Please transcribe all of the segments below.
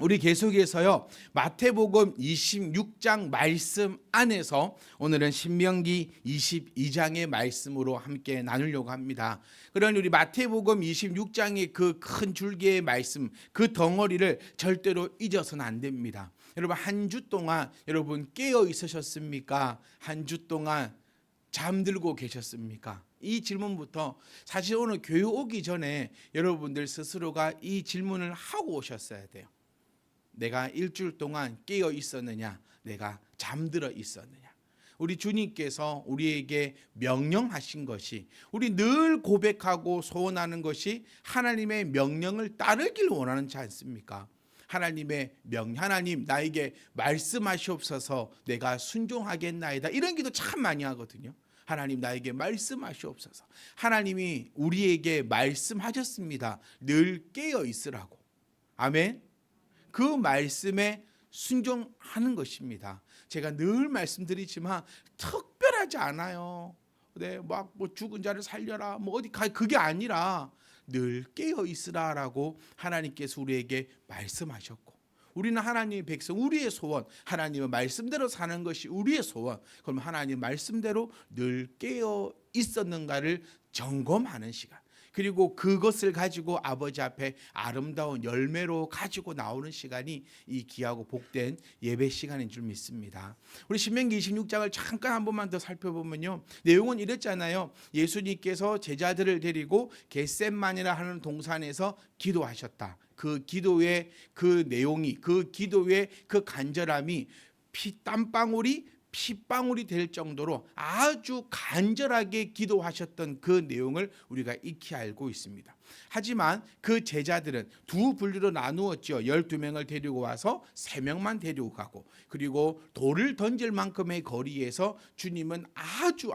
우리 계속해서요 마태복음 26장 말씀 안에서 오늘은 신명기 22장의 말씀으로 함께 나누려고 합니다. 그러니 우리 마태복음 26장의 그 큰 줄기의 말씀, 그 덩어리를 절대로 잊어서는 안 됩니다. 여러분, 한 주 동안 여러분 깨어 있으셨습니까? 한 주 동안 잠들고 계셨습니까? 이 질문부터 사실 오늘 교회 오기 전에 여러분들 스스로가 이 질문을 하고 오셨어야 돼요. 내가 일주일 동안 깨어 있었느냐? 내가 잠들어 있었느냐? 우리 주님께서 우리에게 명령하신 것이, 우리 늘 고백하고 소원하는 것이 하나님의 명령을 따르길 원하지 않습니까? 하나님의 하나님 나에게 말씀하시옵소서 내가 순종하겠나이다. 이런 기도 참 많이 하거든요. 하나님 나에게 말씀하시옵소서. 하나님이 우리에게 말씀하셨습니다. 늘 깨어 있으라고. 아멘. 그 말씀에 순종하는 것입니다. 제가 늘 말씀드리지만 특별하지 않아요. 네, 막 뭐 죽은 자를 살려라, 뭐 어디 가, 그게 아니라 늘 깨어 있으라라고 하나님께서 우리에게 말씀하셨고, 우리는 하나님의 백성, 우리의 소원, 하나님의 말씀대로 사는 것이 우리의 소원. 그럼 하나님 말씀대로 늘 깨어 있었는가를 점검하는 시간. 그리고 그것을 가지고 아버지 앞에 아름다운 열매로 가지고 나오는 시간이 이 귀하고 복된 예배 시간인 줄 믿습니다. 우리 신명기 26장을 잠깐 한 번만 더 살펴보면요, 내용은 이랬잖아요. 예수님께서 제자들을 데리고 겟셋만이라 하는 동산에서 기도하셨다. 그 기도의 그 내용이, 그 기도의 그 간절함이 땀방울이 핏방울이 될 정도로 아주 간절하게 기도하셨던 그 내용을 우리가 익히 알고 있습니다. 하지만 그 제자들은 두 분류로 나누었죠. 12명을 데리고 와서 3명만 데리고 가고, 그리고 돌을 던질 만큼의 거리에서 주님은 아주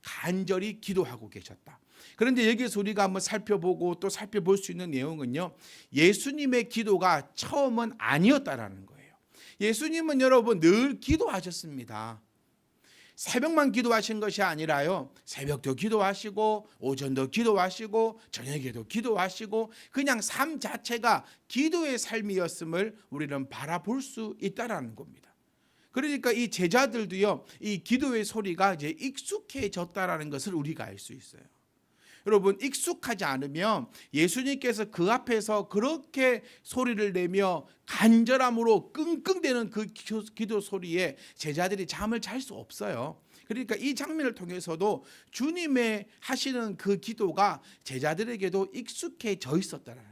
간절히 기도하고 계셨다. 그런데 여기서 우리가 한번 살펴보고 또 살펴볼 수 있는 내용은요, 예수님의 기도가 처음은 아니었다라는 거예요. 예수님은 여러분 늘 기도하셨습니다. 새벽만 기도하신 것이 아니라요, 새벽도 기도하시고 오전도 기도하시고 저녁에도 기도하시고, 그냥 삶 자체가 기도의 삶이었음을 우리는 바라볼 수 있다라는 겁니다. 그러니까 이 제자들도요, 이 기도의 소리가 이제 익숙해졌다라는 것을 우리가 알 수 있어요. 여러분, 익숙하지 않으면 예수님께서 그 앞에서 그렇게 소리를 내며 간절함으로 끙끙대는 그 기도 소리에 제자들이 잠을 잘 수 없어요. 그러니까 이 장면을 통해서도 주님의 하시는 그 기도가 제자들에게도 익숙해져 있었다는 거.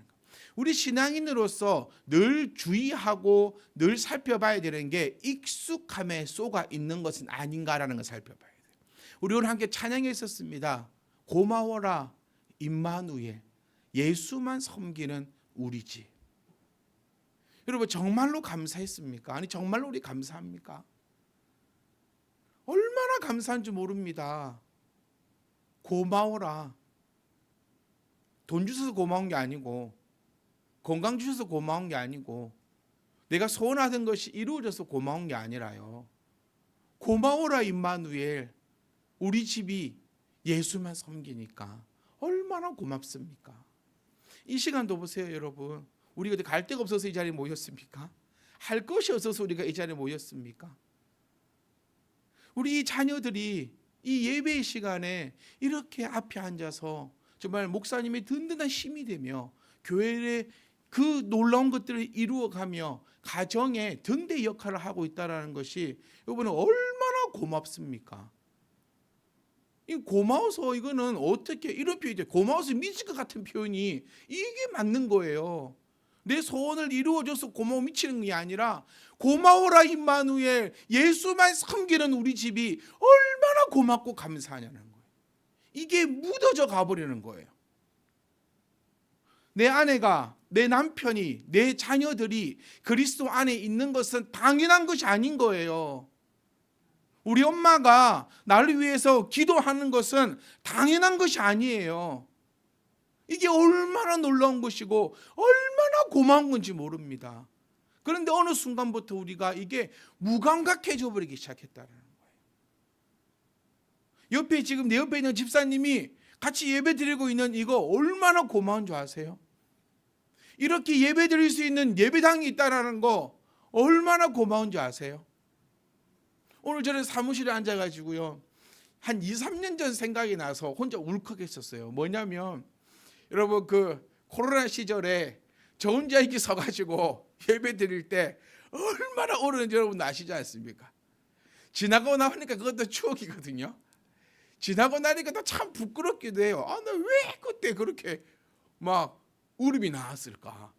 우리 신앙인으로서 늘 주의하고 늘 살펴봐야 되는 게 익숙함에 쏘가 있는 것은 아닌가라는 걸 살펴봐야 돼요. 우리 오늘 함께 찬양했었습니다. 고마워라 임마누엘, 예수만 섬기는 우리 집. 여러분, 정말로 감사했습니까? 아니, 정말로 우리 감사합니까? 얼마나 감사한지 모릅니다. 고마워라. 돈 주셔서 고마운 게 아니고, 건강 주셔서 고마운 게 아니고, 내가 소원하던 것이 이루어져서 고마운 게 아니라요, 고마워라 임마누엘, 우리 집이 예수만 섬기니까 얼마나 고맙습니까? 이 시간도 보세요, 여러분. 우리가 어디 갈 데가 없어서 이 자리에 모였습니까? 할 것이 없어서 우리가 이 자리에 모였습니까? 우리 자녀들이 이 예배의 시간에 이렇게 앞에 앉아서 정말 목사님의 든든한 힘이 되며 교회의 그 놀라운 것들을 이루어가며 가정의 등대 역할을 하고 있다는 것이 여러분은 얼마나 고맙습니까? 이 고마워서, 이거는 어떻게 이런 표현이 돼? 고마워서 미칠 것 같은 표현이 이게 맞는 거예요. 내 소원을 이루어줘서 고마워 미치는 게 아니라 고마워라 임마누엘, 예수만 섬기는 우리 집이 얼마나 고맙고 감사하냐는 거예요. 이게 묻어져 가버리는 거예요. 내 아내가, 내 남편이, 내 자녀들이 그리스도 안에 있는 것은 당연한 것이 아닌 거예요. 우리 엄마가 나를 위해서 기도하는 것은 당연한 것이 아니에요. 이게 얼마나 놀라운 것이고 얼마나 고마운 건지 모릅니다. 그런데 어느 순간부터 우리가 이게 무감각해져 버리기 시작했다는 거예요. 옆에 지금 내 옆에 있는 집사님이 같이 예배 드리고 있는 이거 얼마나 고마운 줄 아세요? 이렇게 예배 드릴 수 있는 예배당이 있다는 거 얼마나 고마운지 아세요? 오늘 저는 사무실에 앉아가지고요, 한 2, 3년 전 생각이 나서 혼자 울컥했었어요. 뭐냐면 여러분, 그 코로나 시절에 저 혼자 이렇게 서가지고 예배 드릴 때 얼마나 오르는지 여러분 아시지 않습니까? 지나고 나니까 그것도 추억이거든요. 지나고 나니까 또 참 부끄럽기도 해요. 나 왜 그때 그렇게 막 울음이 나왔을까?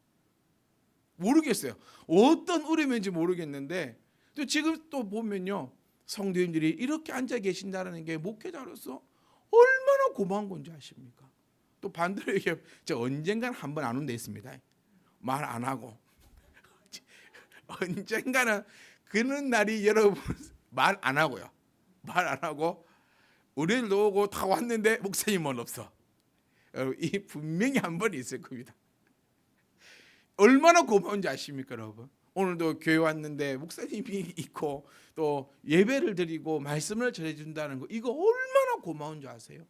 모르겠어요. 어떤 울음인지 모르겠는데, 또 지금 또 보면요, 성도님들이 이렇게 앉아 계신다는 게 목회자로서 얼마나 고마운 건지 아십니까? 또 반대로 얘기하면 저 언젠가는 한번 안 온다 했습니다. 말 안 하고 언젠가는 그런 날이 여러분 말 안 하고요. 말 안 하고 우리도 오고 다 왔는데 목사님은 없어. 여러분, 이 분명히 한 번 있을 겁니다. 얼마나 고마운지 아십니까, 여러분? 오늘도 교회 왔는데 목사님이 있고 또 예배를 드리고 말씀을 전해준다는 거, 이거 얼마나 고마운지 아세요?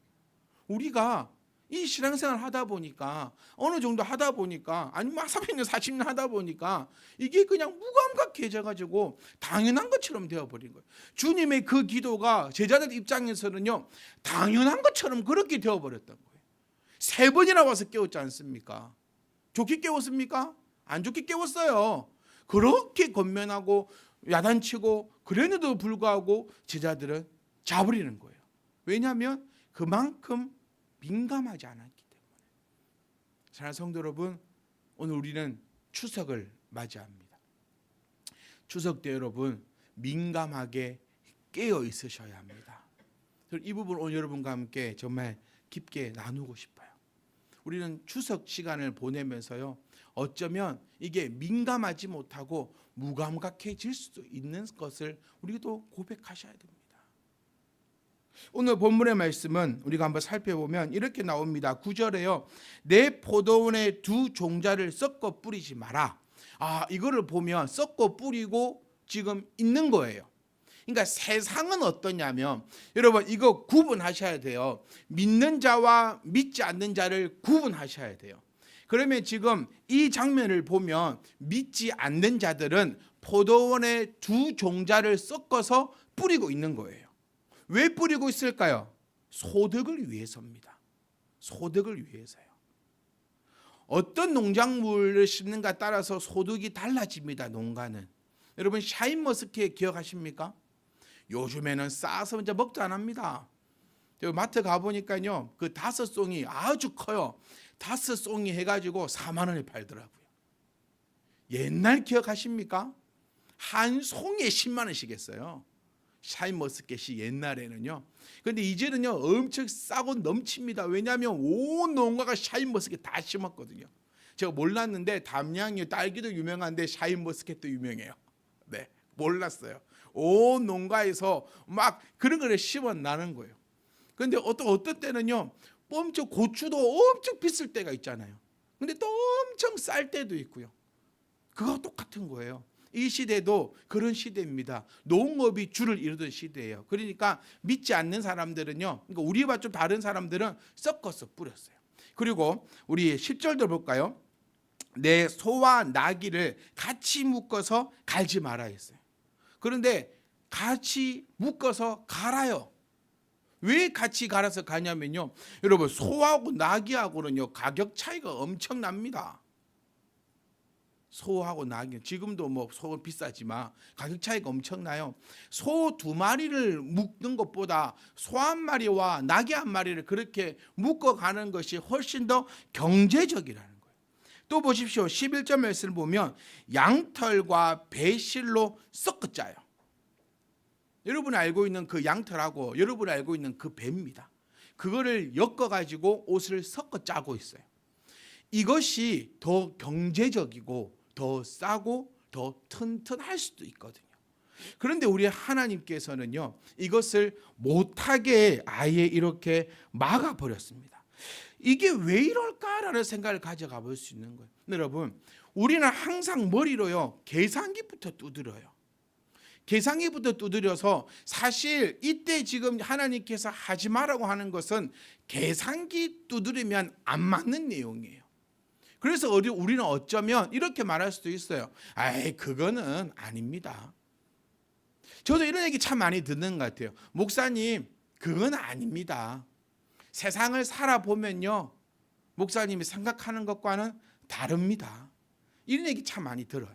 우리가 이 신앙생활 하다 보니까, 어느 정도 하다 보니까, 아니면 30년 40년 하다 보니까 이게 그냥 무감각해져 가지고 당연한 것처럼 되어버린 거예요. 주님의 그 기도가 제자들 입장에서는요, 당연한 것처럼 그렇게 되어버렸던 거예요. 3번이나 와서 깨웠지 않습니까? 좋게 깨웠습니까? 안 좋게 깨웠어요. 그렇게 권면하고 야단치고 그랬는데도 불구하고 제자들은 자버리는 거예요. 왜냐하면 그만큼 민감하지 않았기 때문에. 사랑하는 성도 여러분, 오늘 우리는 추석을 맞이합니다. 추석 때 여러분 민감하게 깨어 있으셔야 합니다. 이 부분 오늘 여러분과 함께 정말 깊게 나누고 싶어요. 우리는 추석 시간을 보내면서요, 어쩌면 이게 민감하지 못하고 무감각해질 수도 있는 것을 우리도 고백하셔야 됩니다. 오늘 본문의 말씀은 우리가 한번 살펴보면 이렇게 나옵니다. 9절에요. 내 포도원에 두 종자를 섞어 뿌리지 마라. 이거를 보면 섞어 뿌리고 지금 있는 거예요. 그러니까 세상은 어떠냐면, 여러분 이거 구분하셔야 돼요. 믿는 자와 믿지 않는 자를 구분하셔야 돼요. 그러면 지금 이 장면을 보면 믿지 않는 자들은 포도원에 두 종자를 섞어서 뿌리고 있는 거예요. 왜 뿌리고 있을까요? 소득을 위해서입니다. 소득을 위해서요. 어떤 농작물을 심는가 따라서 소득이 달라집니다. 농가는. 여러분 샤인머스켓 기억하십니까? 요즘에는 싸서 이제 먹도 안 합니다. 마트 가보니까요, 그 5송이 아주 커요. 5송이 해가지고 4만 원에 팔더라고요. 옛날 기억하십니까? 한 송이에 10만 원씩 했어요. 샤인머스켓이 옛날에는요. 그런데 이제는요 엄청 싸고 넘칩니다. 왜냐하면 온 농가가 샤인머스켓 다 심었거든요. 제가 몰랐는데 담양이 딸기도 유명한데 샤인머스켓도 유명해요. 네, 몰랐어요. 온 농가에서 막 그런 거를 심어나는 거예요. 그런데 어떤 때는요, 엄청 고추도 엄청 비쌀 때가 있잖아요. 근데 또 엄청 쌀 때도 있고요. 그거 똑같은 거예요. 이 시대도 그런 시대입니다. 농업이 주를 이루던 시대예요. 그러니까 믿지 않는 사람들은요, 그러니까 우리와 좀 다른 사람들은 섞어서 뿌렸어요. 그리고 우리 10절도 볼까요? 내 소와 나귀를 같이 묶어서 갈지 마라 했어요. 그런데 같이 묶어서 갈아요. 왜 같이 갈아서 가냐면요, 여러분 소하고 나귀하고는요 가격 차이가 엄청납니다. 소하고 나귀, 지금도 뭐 소는 비싸지만 가격 차이가 엄청나요. 소 2마리를 묶는 것보다 소 1마리와 나귀 1마리를 그렇게 묶어가는 것이 훨씬 더 경제적이라는 거예요. 또 보십시오. 11절 말씀을 보면 양털과 배실로 섞어 짜요. 여러분이 알고 있는 그 양털하고 여러분이 알고 있는 그 배입니다. 그거를 엮어가지고 옷을 섞어 짜고 있어요. 이것이 더 경제적이고 더 싸고 더 튼튼할 수도 있거든요. 그런데 우리 하나님께서는요, 이것을 못하게 아예 이렇게 막아버렸습니다. 이게 왜 이럴까라는 생각을 가져가 볼 수 있는 거예요. 여러분, 우리는 항상 머리로요 계산기부터 두드려요. 계산기부터 두드려서 사실 이때 지금 하나님께서 하지 말라고 하는 것은 계산기 두드리면 안 맞는 내용이에요. 그래서 우리는 어쩌면 이렇게 말할 수도 있어요. 아이, 그거는 아닙니다. 저도 이런 얘기 참 많이 듣는 것 같아요. 목사님, 그건 아닙니다. 세상을 살아보면요, 목사님이 생각하는 것과는 다릅니다. 이런 얘기 참 많이 들어요.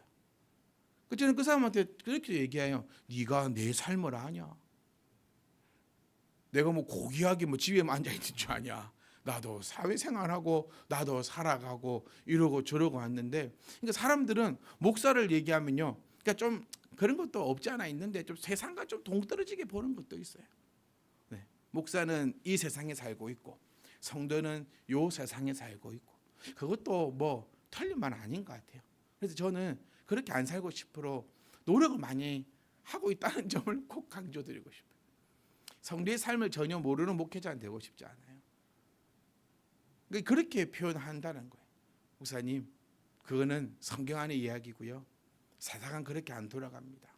저는 그 사람한테 그렇게 얘기해요. 네가 내 삶을 아냐? 내가 뭐 고귀하게 뭐 집에만 앉아 있는 줄 아냐? 나도 사회생활하고 나도 살아가고 이러고 저러고 왔는데, 그러니까 사람들은 목사를 얘기하면요, 그러니까 좀 그런 것도 없지 않아 있는데 좀 세상과 좀 동떨어지게 보는 것도 있어요. 네. 목사는 이 세상에 살고 있고 성도는 요 세상에 살고 있고, 그것도 뭐 틀린 말 아닌 것 같아요. 그래서 저는 그렇게 안 살고 싶으로 노력을 많이 하고 있다는 점을 꼭 강조드리고 싶어요. 성도의 삶을 전혀 모르는 목회자는 되고 싶지 않아요. 그렇게 표현한다는 거예요. 목사님, 그거는 성경 안의 이야기고요, 세상은 그렇게 안 돌아갑니다.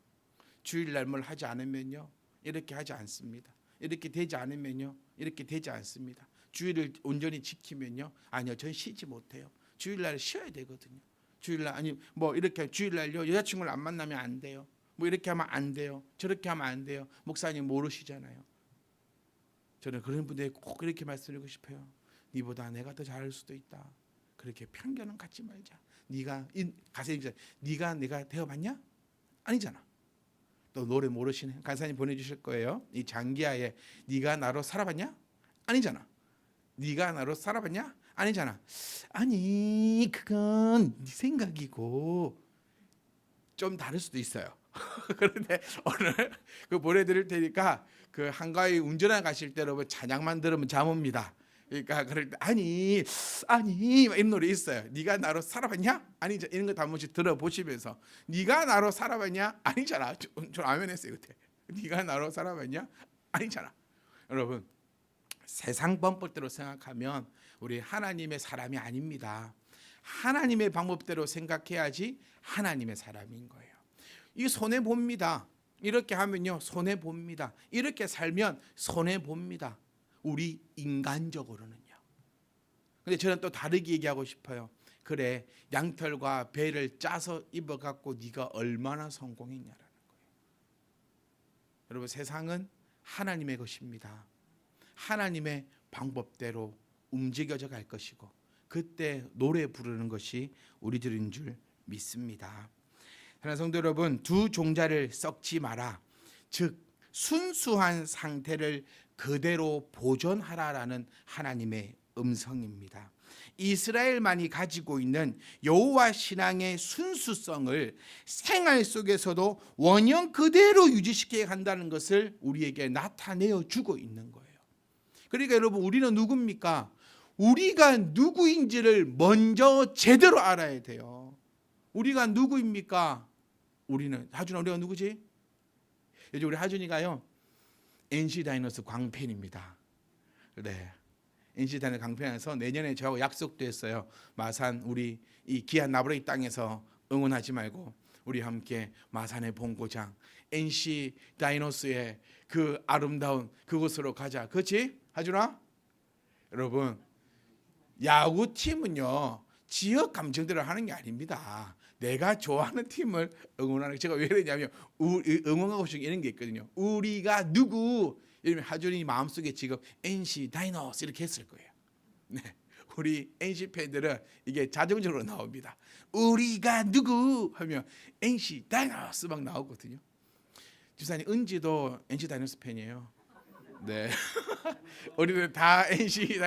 주일날 뭘 하지 않으면요, 이렇게 하지 않습니다. 이렇게 되지 않으면요, 이렇게 되지 않습니다. 주일을 온전히 지키면요, 아니요, 전 쉬지 못해요. 주일날 쉬어야 되거든요. 주일날, 아니 뭐 이렇게 주일날요, 여자친구를 안 만나면 안 돼요. 뭐 이렇게 하면 안 돼요. 저렇게 하면 안 돼요. 목사님 모르시잖아요. 저는 그런 분들에게 꼭 이렇게 말씀드리고 싶어요. 네보다 내가 더 잘할 수도 있다. 그렇게 편견은 갖지 말자. 네가 가세요. 네가 내가 되어봤냐? 아니잖아. 또 노래 모르시네. 간사님 보내주실 거예요. 이 장기하에 네가 나로 살아봤냐? 아니잖아. 네가 나로 살아봤냐? 아니잖아. 아니, 그건 네 생각이고 좀 다를 수도 있어요. 그런데 오늘 그 보내드릴 테니까 그 한가위 운전하 가실 때 여러분 찬양만 들으면 잠 옵니다. 그러니까 그럴 때 아니 이런 노래 있어요. 네가 나로 살아봤냐? 아니죠. 이런 거 한 번씩 들어보시면서 네가 나로 살아봤냐? 아니잖아. 저 아멘했어요 그때. 네가 나로 살아봤냐? 아니잖아. 여러분, 세상 방법대로 생각하면 우리 하나님의 사람이 아닙니다. 하나님의 방법대로 생각해야지 하나님의 사람인 거예요. 이 손해 봅니다. 이렇게 하면요, 손해 봅니다. 이렇게 살면 손해 봅니다. 우리 인간적으로는요. 근데 저는 또 다르게 얘기하고 싶어요. 그래, 양털과 배를 짜서 입어갖고 네가 얼마나 성공했냐라는 거예요. 여러분, 세상은 하나님의 것입니다. 하나님의 방법대로 움직여져 갈 것이고, 그때 노래 부르는 것이 우리들인 줄 믿습니다. 사랑하는 성도 여러분, 두 종자를 썩지 마라, 즉 순수한 상태를 그대로 보존하라라는 하나님의 음성입니다. 이스라엘만이 가지고 있는 여호와 신앙의 순수성을 생활 속에서도 원형 그대로 유지시켜야 한다는 것을 우리에게 나타내어 주고 있는 거예요. 그러니까 여러분, 우리는 누굽니까? 우리가 누구인지를 먼저 제대로 알아야 돼요. 우리가 누구입니까? 우리는, 하준아, 우리가 누구지? 요즘 우리 하준이가요, NC 다이노스 광팬입니다. 네, NC 다이노스 광팬에서 내년에 저하고 약속도 했어요. 마산 우리 이 귀한 나부레이 땅에서 응원하지 말고 우리 함께 마산의 본고장 NC 다이노스의 그 아름다운 그곳으로 가자. 그렇지? 하준아? 여러분, 야구팀은요, 지역 감정대로 하는 게 아닙니다. 내가 좋아하는 팀을 응원하는, 제가 왜 그러냐면 응원하고 싶은 이런 게 있거든요. 우리가 누구, 이러면 하준이 마음속에 지금 NC 다이노스 이렇게 했을 거예요. 네, 우리 NC 팬들은 이게 자동적으로 나옵니다. 우리가 누구 하면 NC 다이노스 막 나오거든요. 집사님 은지도 NC 다이노스 팬이에요. 네, 우리는 다 NC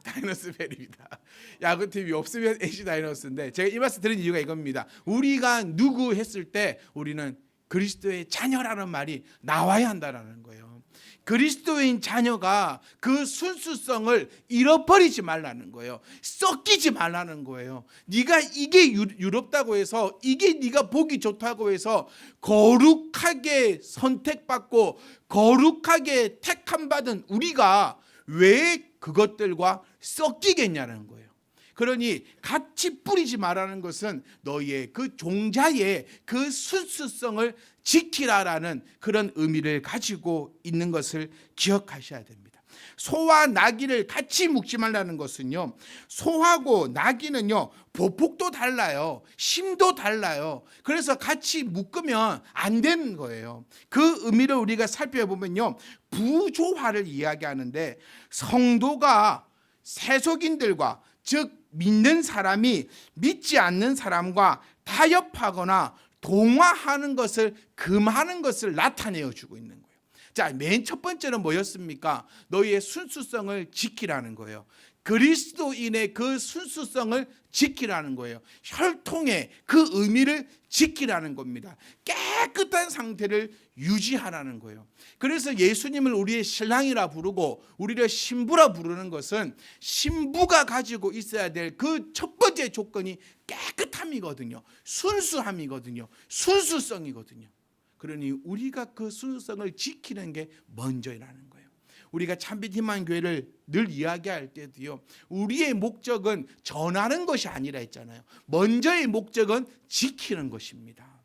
다이노스 팬입니다. 야구팀이 없으면 NC 다이노스인데, 제가 이 말씀 드린 이유가 이겁니다. 우리가 누구 했을 때 우리는 그리스도의 자녀라는 말이 나와야 한다는 거예요. 그리스도인 자녀가 그 순수성을 잃어버리지 말라는 거예요. 섞이지 말라는 거예요. 네가 이게 유럽다고 해서, 이게 네가 보기 좋다고 해서 거룩하게 선택받고 거룩하게 택함받은 우리가 왜 그것들과 섞이겠냐는 거예요. 그러니 같이 뿌리지 말라는 것은 너희의 그 종자의 그 순수성을 지키라라는 그런 의미를 가지고 있는 것을 기억하셔야 됩니다. 소와 나귀를 같이 묶지 말라는 것은요, 소하고 나귀는요 보폭도 달라요, 심도 달라요. 그래서 같이 묶으면 안 되는 거예요. 그 의미를 우리가 살펴보면요, 부조화를 이야기하는데, 성도가 세속인들과, 즉 믿는 사람이 믿지 않는 사람과 타협하거나 동화하는 것을 금하는 것을 나타내어 주고 있는 거예요. 자, 맨 첫 번째는 뭐였습니까? 너희의 순수성을 지키라는 거예요. 그리스도인의 그 순수성을 지키라는 거예요. 혈통의 그 의미를 지키라는 겁니다. 깨끗한 상태를 유지하라는 거예요. 그래서 예수님을 우리의 신랑이라 부르고 우리를 신부라 부르는 것은 신부가 가지고 있어야 될 그 첫 번째 조건이 깨끗함이거든요. 순수함이거든요. 순수성이거든요. 그러니 우리가 그 순수성을 지키는 게 먼저라는 거예요. 우리가 참빛 희망교회를 늘 이야기할 때도요, 우리의 목적은 전하는 것이 아니라 했잖아요. 먼저의 목적은 지키는 것입니다.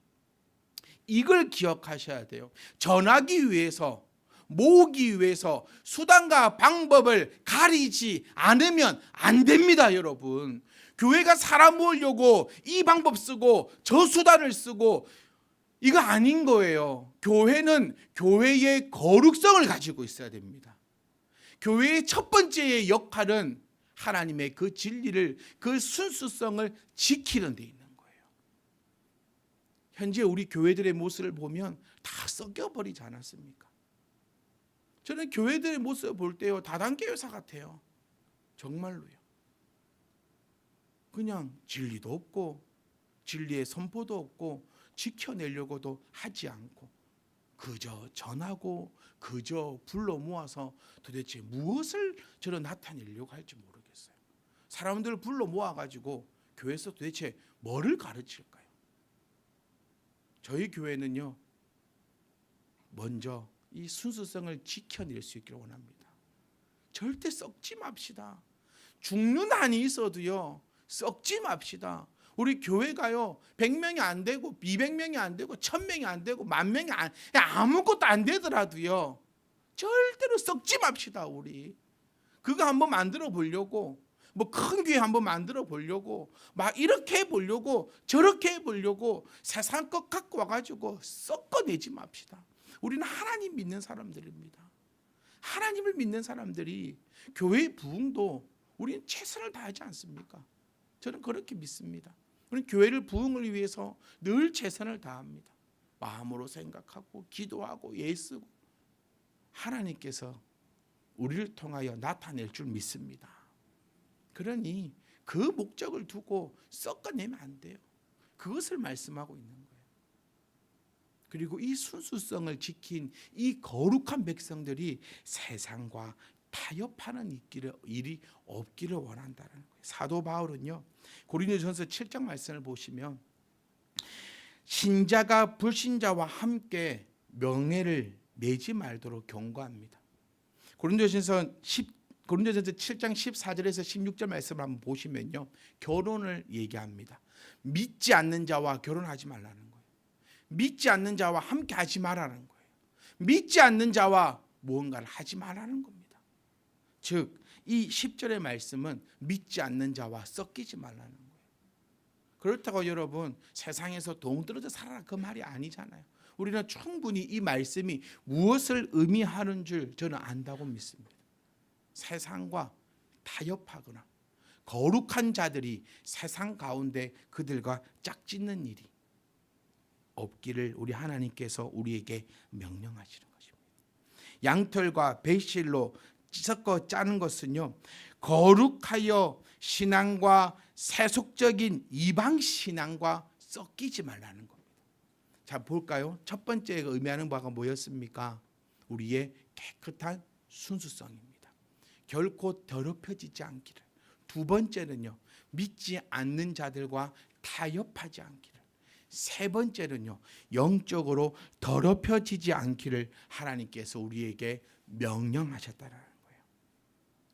이걸 기억하셔야 돼요. 전하기 위해서, 모으기 위해서 수단과 방법을 가리지 않으면 안 됩니다, 여러분. 교회가 사람 모으려고 이 방법 쓰고 저 수단을 쓰고 이거 아닌 거예요. 교회는 교회의 거룩성을 가지고 있어야 됩니다. 교회의 첫 번째의 역할은 하나님의 그 진리를, 그 순수성을 지키는 데 있는 거예요. 현재 우리 교회들의 모습을 보면 다 썩여버리지 않았습니까? 저는 교회들의 모습을 볼 때요, 다단계 회사 같아요. 정말로요. 그냥 진리도 없고 진리의 선포도 없고 지켜내려고도 하지 않고 그저 전하고 그저 불러 모아서 도대체 무엇을 저를 나타내려고 할지 모르겠어요. 사람들을 불러 모아가지고 교회에서 도대체 뭐를 가르칠까요? 저희 교회는요, 먼저 이 순수성을 지켜낼 수 있기를 원합니다. 절대 썩지 맙시다. 죽는 한이 있어도요, 썩지 맙시다. 우리 교회가요 100명이 안 되고 200명이 안 되고 1000명이 안 되고 10,000명이 아무것도 안 되더라도요, 절대로 썩지 맙시다. 우리 그거 한번 만들어 보려고, 뭐 큰 교회 한번 만들어 보려고 막 이렇게 해보려고 저렇게 해보려고 세상 것 갖고 와가지고 썩어내지 맙시다. 우리는 하나님 믿는 사람들입니다. 하나님을 믿는 사람들이 교회의 부흥도 우리는 최선을 다하지 않습니까? 저는 그렇게 믿습니다. 우리는 교회를 부흥을 위해서 늘 최선을 다합니다. 마음으로 생각하고 기도하고 애쓰고 하나님께서 우리를 통하여 나타낼 줄 믿습니다. 그러니 그 목적을 두고 섞어내면 안 돼요. 그것을 말씀하고 있는 거예요. 그리고 이 순수성을 지킨 이 거룩한 백성들이 세상과 타협하는 일이 없기를 원한다는 거예요. 사도 바울은요, 고린도전서 7장 말씀을 보시면 신자가 불신자와 함께 명예를 내지 말도록 경고합니다. 고린도전서 7장 14절에서 16절 말씀을 한번 보시면요, 결혼을 얘기합니다. 믿지 않는 자와 결혼하지 말라는 거예요. 믿지 않는 자와 함께 하지 말라는 거예요. 믿지 않는 자와 무언가를 하지 말라는 겁니다. 즉, 이 10절의 말씀은 믿지 않는 자와 섞이지 말라는 거예요. 그렇다고 여러분 세상에서 동떨어져 살아라 그 말이 아니잖아요. 우리는 충분히 이 말씀이 무엇을 의미하는 줄 저는 안다고 믿습니다. 세상과 타협하거나 거룩한 자들이 세상 가운데 그들과 짝짓는 일이 없기를 우리 하나님께서 우리에게 명령하시는 것입니다. 양털과 배실로 섞어 짜는 것은요, 거룩하여 신앙과 세속적인 이방 신앙과 섞이지 말라는 겁니다. 자, 볼까요? 첫 번째 의미하는 바가 뭐였습니까? 우리의 깨끗한 순수성입니다. 결코 더럽혀지지 않기를. 두 번째는요, 믿지 않는 자들과 타협하지 않기를. 세 번째는요, 영적으로 더럽혀지지 않기를 하나님께서 우리에게 명령하셨다는 거예요.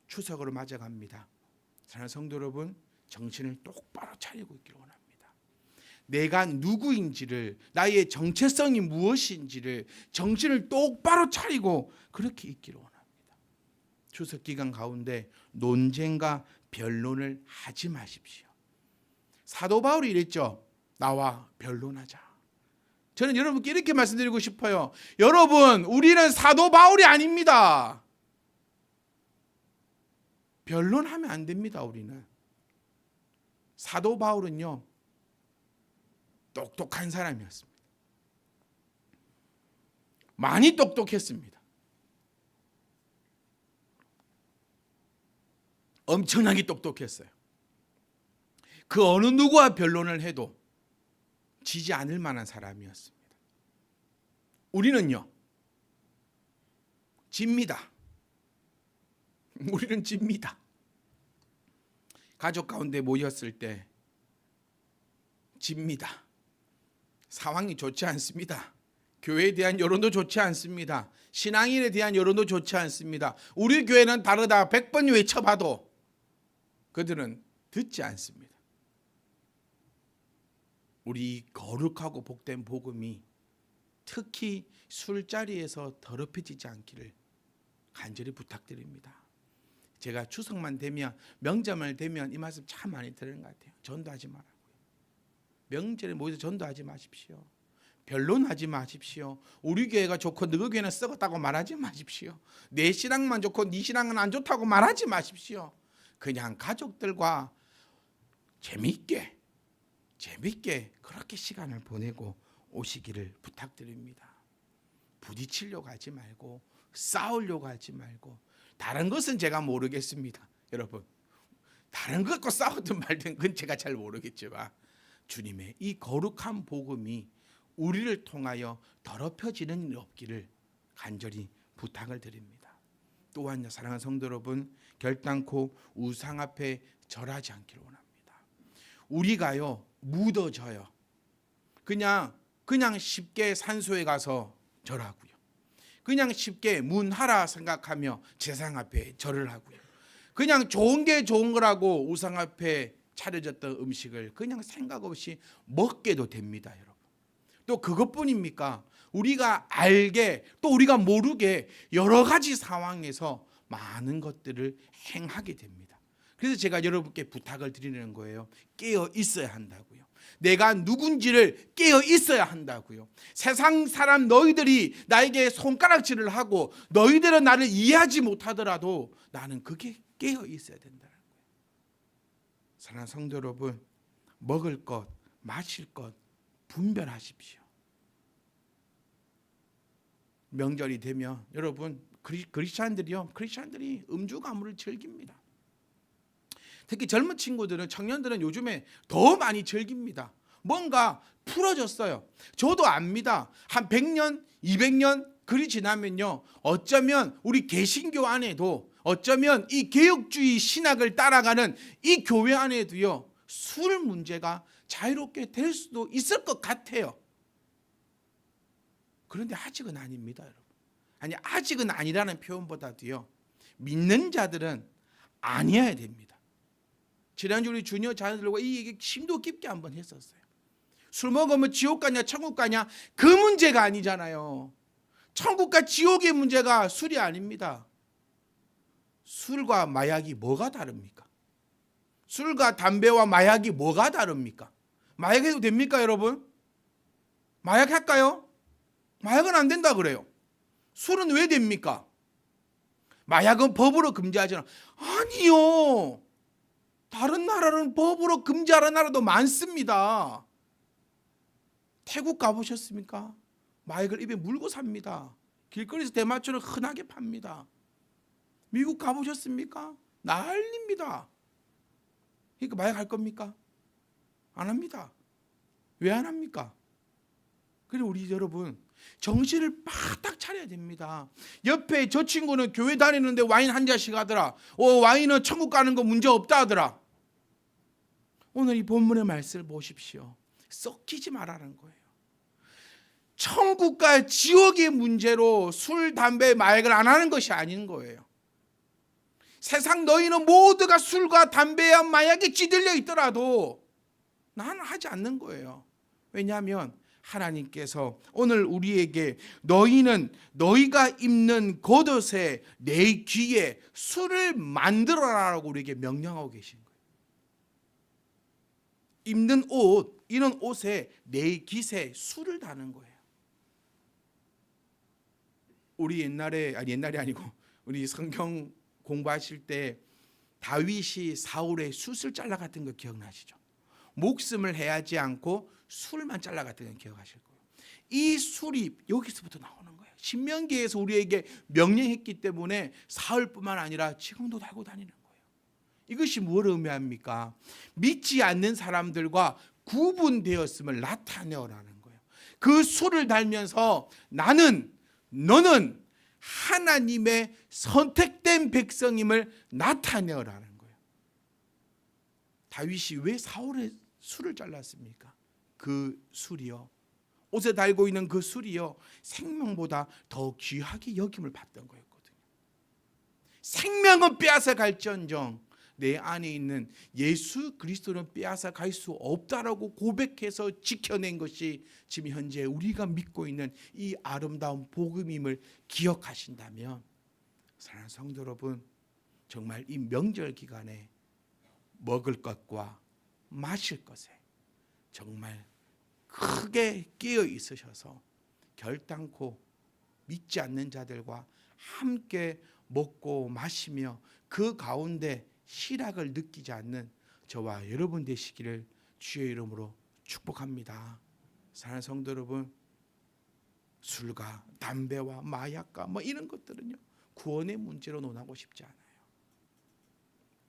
추석으로 맞아갑니다. 사랑하는 성도 여러분, 정신을 똑바로 차리고 있기를 원합니다. 내가 누구인지를, 나의 정체성이 무엇인지를 정신을 똑바로 차리고 그렇게 있기를 원합니다. 추석 기간 가운데 논쟁과 변론을 하지 마십시오. 사도 바울이 이랬죠. 나와 변론하자. 저는 여러분께 이렇게 말씀드리고 싶어요. 여러분, 우리는 사도 바울이 아닙니다. 변론하면 안 됩니다. 우리는. 사도 바울은요, 똑똑한 사람이었습니다. 많이 똑똑했습니다. 엄청나게 똑똑했어요. 그 어느 누구와 변론을 해도 지지 않을 만한 사람이었습니다. 우리는요, 집니다. 우리는 집니다. 가족 가운데 모였을 때 집니다. 상황이 좋지 않습니다. 교회에 대한 여론도 좋지 않습니다. 신앙인에 대한 여론도 좋지 않습니다. 우리 교회는 다르다 100번 외쳐봐도 그들은 듣지 않습니다. 우리 거룩하고 복된 복음이 특히 술자리에서 더럽혀지지 않기를 간절히 부탁드립니다. 제가 추석만 되면, 명절만 되면 이 말씀 참 많이 들은 것 같아요. 전도하지 말라고요. 명절에 모여서 전도하지 마십시오. 변론하지 마십시오. 우리 교회가 좋고 너희 교회는 썩었다고 말하지 마십시오. 내 신앙만 좋고 네 신앙은 안 좋다고 말하지 마십시오. 그냥 가족들과 재미있게 그렇게 시간을 보내고 오시기를 부탁드립니다. 부딪히려고 하지 말고 싸우려고 하지 말고, 다른 것은 제가 모르겠습니다. 여러분, 다른 것 갖고 싸우든 말든 그건 제가 잘 모르겠지만 주님의 이 거룩한 복음이 우리를 통하여 더럽혀지는 일 없기를 간절히 부탁을 드립니다. 또한 사랑하는 성도 여러분, 결단코 우상 앞에 절하지 않기를 원합니다. 우리가요, 묻어져요. 그냥 쉽게 산소에 가서 절하고요. 그냥 쉽게 문하라 생각하며 제상 앞에 절을 하고요. 그냥 좋은 게 좋은 거라고 우상 앞에 차려졌던 음식을 그냥 생각 없이 먹게도 됩니다, 여러분. 또 그것뿐입니까? 우리가 알게 또 우리가 모르게 여러 가지 상황에서 많은 것들을 행하게 됩니다. 그래서 제가 여러분께 부탁을 드리는 거예요. 깨어 있어야 한다고요. 내가 누군지를 깨어 있어야 한다고요. 세상 사람 너희들이 나에게 손가락질을 하고 너희들은 나를 이해하지 못하더라도 나는 그게 깨어 있어야 된다는 거예요. 사랑하는 성도 여러분, 먹을 것, 마실 것 분별하십시오. 명절이 되면 여러분, 크리스찬들이 음주 가무를 즐깁니다. 특히 젊은 친구들은, 청년들은 요즘에 더 많이 즐깁니다. 뭔가 풀어졌어요. 저도 압니다. 한 100년, 200년 그리 지나면요, 어쩌면 우리 개신교 안에도, 어쩌면 이 개혁주의 신학을 따라가는 이 교회 안에도요, 술 문제가 자유롭게 될 수도 있을 것 같아요. 그런데 아직은 아닙니다, 여러분. 아니, 아직은 아니라는 표현보다도요, 믿는 자들은 아니어야 됩니다. 지난주 우리 주니어 자녀들과 이 얘기 심도 깊게 한번 했었어요. 술 먹으면 지옥 가냐 천국 가냐, 그 문제가 아니잖아요. 천국과 지옥의 문제가 술이 아닙니다. 술과 마약이 뭐가 다릅니까? 술과 담배와 마약이 뭐가 다릅니까? 마약해도 됩니까, 여러분? 마약할까요? 마약은 안 된다 그래요. 술은 왜 됩니까? 마약은 법으로 금지하잖아. 아니요. 다른 나라는 법으로 금지하는 나라도 많습니다. 태국 가보셨습니까? 마약을 입에 물고 삽니다. 길거리에서 대마초를 흔하게 팝니다. 미국 가보셨습니까? 난립니다. 그러니까 마약 할 겁니까? 안 합니다. 왜 안 합니까? 그리고 우리 여러분, 정신을 바짝 차려야 됩니다. 옆에 저 친구는 교회 다니는데 와인 한 잔씩 하더라. 와인은 천국 가는 거 문제 없다 하더라. 오늘 이 본문의 말씀을 보십시오. 썩히지 말라는 거예요. 천국과 지옥의 문제로 술, 담배, 마약을 안 하는 것이 아닌 거예요. 세상 너희는 모두가 술과 담배와 마약에 찌들려 있더라도 나는 하지 않는 거예요. 왜냐하면 하나님께서 오늘 우리에게 너희는 너희가 입는 겉옷에 내 귀에 술을 만들어라라고 우리에게 명령하고 계신 거예요. 입는 옷, 이런 옷에 내 깃에 술을 다는 거예요. 우리 옛날이 아니고 우리 성경 공부하실 때 다윗이 사울의 숯을 잘라갔던 거 기억나시죠? 목숨을 해하지 않고 술만 잘라갔던 거 기억하실 거예요. 이 술이 여기서부터 나오는 거예요. 신명기에서 우리에게 명령했기 때문에 사울뿐만 아니라 지금도 달고 다니는 거예요. 이것이 무엇을 의미합니까? 믿지 않는 사람들과 구분되었음을 나타내라는 거예요. 그 술을 달면서 나는, 너는 하나님의 선택된 백성임을 나타내라는 거예요. 다윗이 왜 사울의 술을 잘랐습니까? 그 술이요, 옷에 달고 있는 그 술이요, 생명보다 더 귀하게 여김을 받던 거였거든요. 생명은 빼앗아 갈지언정 내 안에 있는 예수 그리스도는 빼앗아 갈 수 없다라고 고백해서 지켜낸 것이 지금 현재 우리가 믿고 있는 이 아름다운 복음임을 기억하신다면, 사랑하는 성도 여러분, 정말 이 명절 기간에 먹을 것과 마실 것에 정말 크게 깨어 있으셔서 결단코 믿지 않는 자들과 함께 먹고 마시며 그 가운데 희락을 느끼지 않는 저와 여러분 되시기를 주의 이름으로 축복합니다. 사랑하는 성도 여러분, 술과 담배와 마약과 이런 것들은요, 구원의 문제로 논하고 싶지 않아요.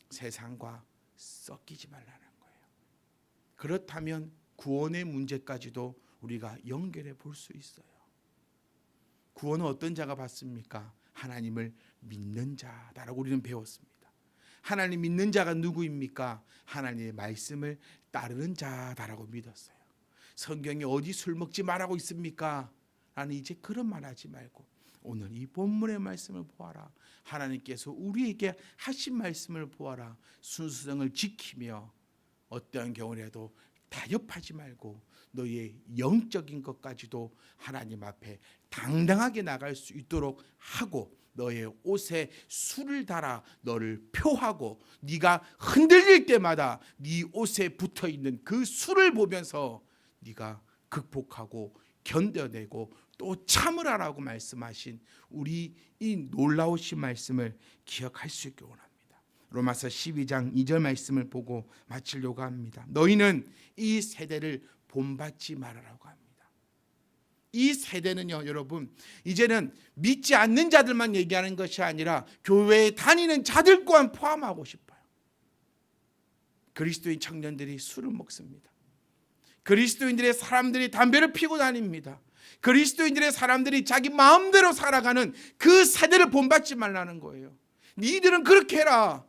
세상과 섞이지 말라는 거예요. 그렇다면 구원의 문제까지도 우리가 연결해 볼 수 있어요. 구원은 어떤 자가 받습니까? 하나님을 믿는 자다라고 우리는 배웠습니다. 하나님 믿는 자가 누구입니까? 하나님의 말씀을 따르는 자다라고 믿었어요. 성경에 어디 술 먹지 말라고 있습니까? 나는 이제 그런 말 하지 말고 오늘 이 본문의 말씀을 보아라. 하나님께서 우리에게 하신 말씀을 보아라. 순수성을 지키며 어떠한 경우라도 타협하지 말고 너의 영적인 것까지도 하나님 앞에 당당하게 나갈 수 있도록 하고, 너의 옷에 술을 달아 너를 표하고, 네가 흔들릴 때마다 네 옷에 붙어있는 그 술을 보면서 네가 극복하고 견뎌내고 또 참으라라고 말씀하신 우리 이 놀라우신 말씀을 기억할 수 있게 원합니다. 로마서 12장 2절 말씀을 보고 마치려고 합니다. 너희는 이 세대를 본받지 말아라고 합니다. 이 세대는요, 여러분, 이제는 믿지 않는 자들만 얘기하는 것이 아니라 교회에 다니는 자들 또한 포함하고 싶어요. 그리스도인 청년들이 술을 먹습니다. 그리스도인들의 사람들이 담배를 피고 다닙니다. 그리스도인들의 사람들이 자기 마음대로 살아가는 그 세대를 본받지 말라는 거예요. 니들은 그렇게 해라.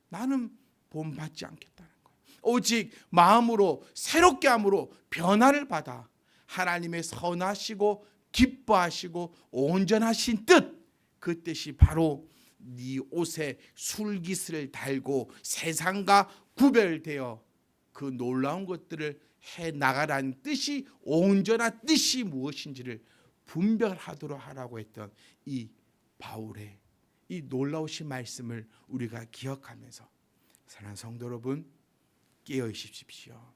나는 본받지 않겠다는 거예요. 오직 마음으로 새롭게 함으로 변화를 받아 하나님의 선하시고 기뻐하시고 온전하신 뜻, 그 뜻이 바로 네 옷에 술깃을 달고 세상과 구별되어 그 놀라운 것들을 해나가라는 뜻이, 온전한 뜻이 무엇인지를 분별하도록 하라고 했던 이 바울의 이 놀라우신 말씀을 우리가 기억하면서, 사랑하는 성도 여러분, 깨어 있으십시오.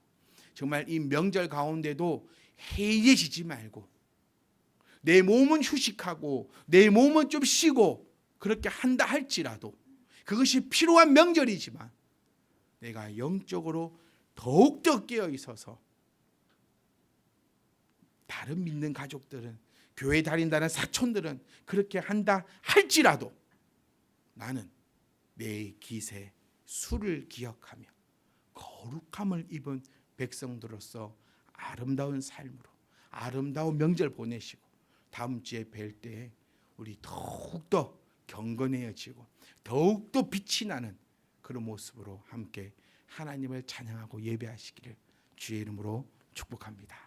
정말 이 명절 가운데도 해이해지지 말고, 내 몸은 휴식하고 내 몸은 좀 쉬고 그렇게 한다 할지라도 그것이 필요한 명절이지만 내가 영적으로 더욱더 깨어 있어서, 다른 믿는 가족들은, 교회 다닌다는 사촌들은 그렇게 한다 할지라도 나는 내 깃에 술을 기억하며 거룩함을 입은 백성들로서 아름다운 삶으로 아름다운 명절 보내시고 다음 주에 뵐 때 우리 더욱더 경건해지고 더욱더 빛이 나는 그런 모습으로 함께 하나님을 찬양하고 예배하시기를 주의 이름으로 축복합니다.